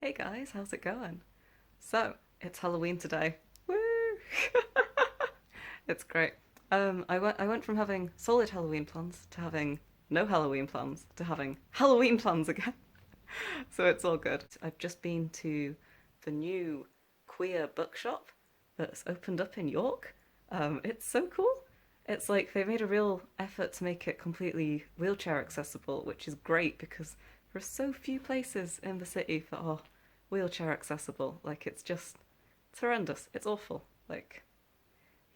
Hey guys, how's it going? So, it's Halloween today. Woo! It's great. I went from having solid Halloween plans to having no Halloween plans to having Halloween plans again. So it's all good. I've just been to the new queer bookshop that's opened up in York. It's so cool. It's like they made a real effort to make it completely wheelchair accessible, which is great because there are so few places in the city that are wheelchair accessible. Like it's horrendous. It's awful. Like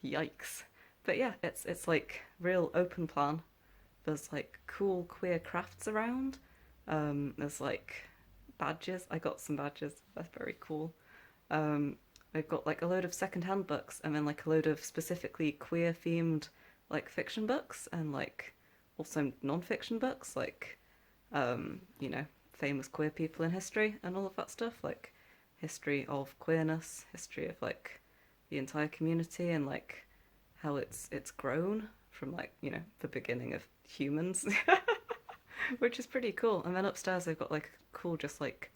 yikes. But yeah, it's like real open plan. There's like cool queer crafts around. There's like badges. I got some badges. That's very cool. Um, I've got like a load of secondhand books and then like a load of specifically queer themed like fiction books and like also non-fiction books like you know, famous queer people in history and all of that stuff, like history of queerness, history of like the entire community and like how it's grown from like, you know, the beginning of humans, which is pretty cool. And then upstairs they've got like cool just like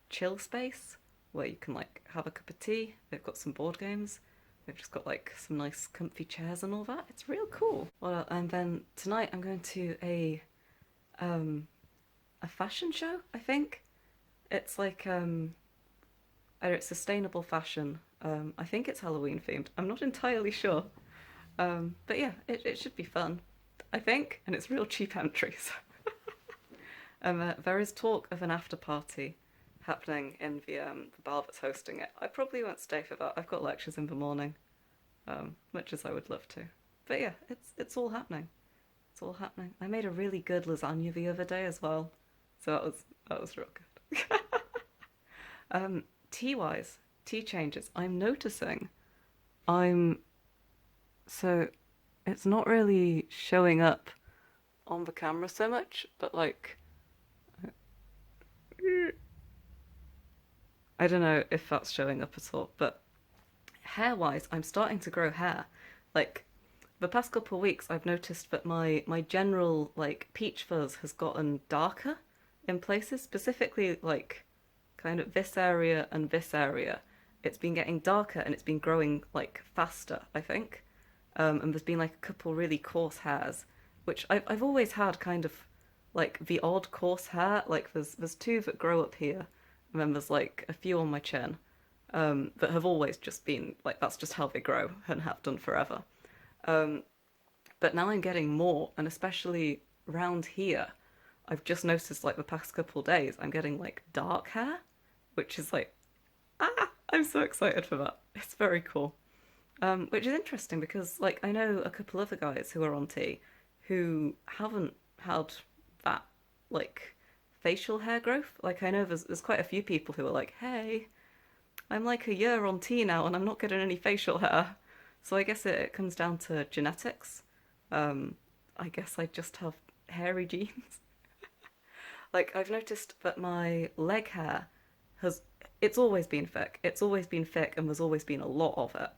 chill space where you can like have a cup of tea. They've got some board games. They've just got like some nice comfy chairs and all that. It's real cool. Well, and then tonight I'm going to um a fashion show, I think. It's like it's sustainable fashion. I think it's Halloween themed. I'm not entirely sure. But yeah, it should be fun, I think, and it's real cheap entries. There is talk of an after party happening in the bar that's hosting it. I probably won't stay for that. I've got lectures in the morning, much as I would love to. But yeah, it's all happening. It's all happening. I made a really good lasagna the other day as well, so that was real good. Tea wise, tea changes. I'm noticing. I'm so it's not really showing up on the camera so much, but like I don't know if that's showing up at all. But hair wise, I'm starting to grow hair. Like the past couple of weeks, I've noticed that my general like peach fuzz has gotten darker in places, specifically like kind of this area and this area. It's been getting darker and it's been growing like faster, I think. And there's been like a couple really coarse hairs, which I've always had kind of like the odd coarse hair. Like there's two that grow up here, and then there's like a few on my chin, that have always just been like that's just how they grow and have done forever. Um, but now I'm getting more, and especially round here, I've just noticed like the past couple of days I'm getting like dark hair, which is like I'm so excited for that. It's very cool. Which is interesting because like I know a couple other guys who are on T who haven't had that like facial hair growth. Like I know there's quite a few people who are like, hey, I'm like a year on T now and I'm not getting any facial hair. So I guess it comes down to genetics. Um, I guess I just have hairy genes. Like I've noticed that my leg hair has it's always been thick. It's always been thick and there's always been a lot of it.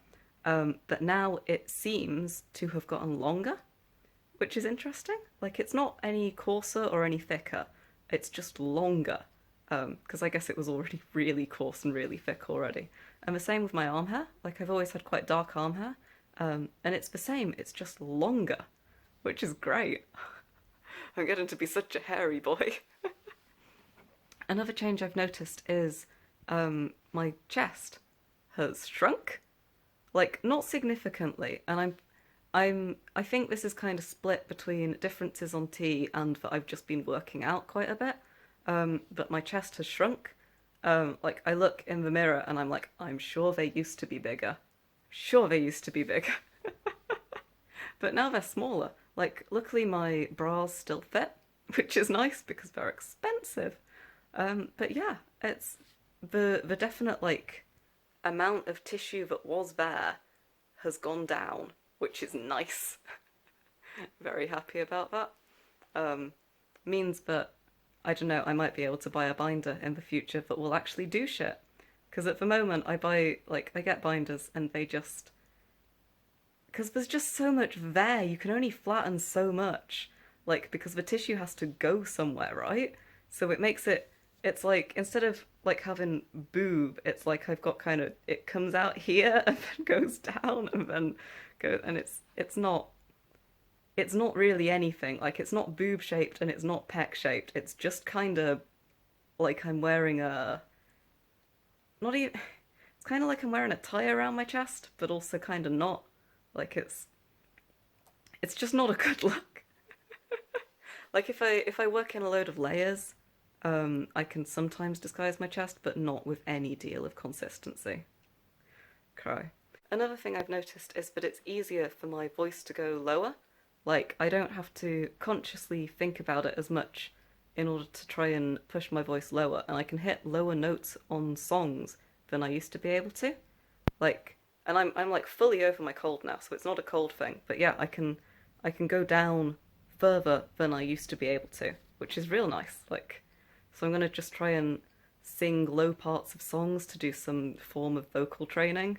But now it seems to have gotten longer, which is interesting. Like it's not any coarser or any thicker. It's just longer. Because I guess it was already really coarse and really thick already. And the same with my arm hair. Like I've always had quite dark arm hair. And it's the same. It's just longer, which is great. I'm getting to be such a hairy boy. Another change I've noticed is my chest has shrunk, like not significantly, and I think this is kind of split between differences on T and that I've just been working out quite a bit. But my chest has shrunk. Like I look in the mirror and I'm like, I'm sure they used to be bigger. Sure they used to be bigger. But now they're smaller. Like luckily my bras still fit, which is nice because they're expensive. But yeah, it's the definite like amount of tissue that was there has gone down, which is nice. Very happy about that. Um, Means that I don't know, I might be able to buy a binder in the future that will actually do shit. Because at the moment I get binders and they just because there's just so much there. You can only flatten so much, like because the tissue has to go somewhere, right? So it makes it it's like instead of like having boob, it's like I've got kind of it comes out here and then goes down and then goes and it's not really anything. Like it's not boob shaped and it's not pec shaped. It's just kind of like I'm wearing a not even it's kind of like I'm wearing a tie around my chest, but also kind of not. Like it's just not a good look. Like if I work in a load of layers, I can sometimes disguise my chest, but not with any deal of consistency. Cry. Another thing I've noticed is that it's easier for my voice to go lower. Like, I don't have to consciously think about it as much in order to try and push my voice lower, and I can hit lower notes on songs than I used to be able to. Like, and I'm like fully over my cold now, so it's not a cold thing. But yeah, I can go down further than I used to be able to, which is real nice. Like, so I'm gonna just try and sing low parts of songs to do some form of vocal training.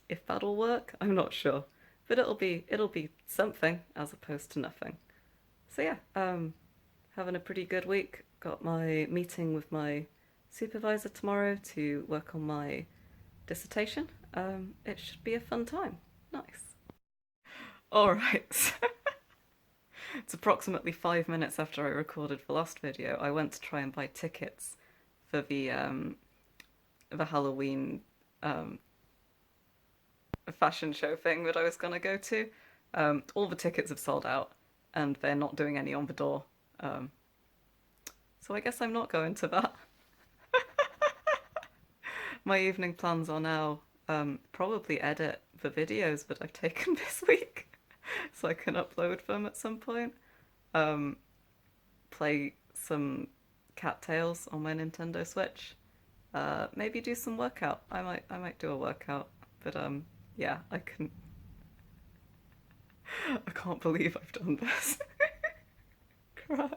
If that'll work, I'm not sure, but it'll be something as opposed to nothing. So yeah, having a pretty good week. Got my meeting with my supervisor tomorrow to work on my dissertation. It should be a fun time. Nice. All right. It's approximately 5 minutes after I recorded the last video. I went to try and buy tickets for the Halloween fashion show thing that I was gonna go to. All the tickets have sold out, and they're not doing any on the door. Um, so I guess I'm not going to that. My evening plans are now probably edit the videos that I've taken this week so I can upload them at some point. Um, Play some cattails on my Nintendo Switch. Maybe do some workout. I might do a workout, but yeah, I can't believe I've done this. Cry.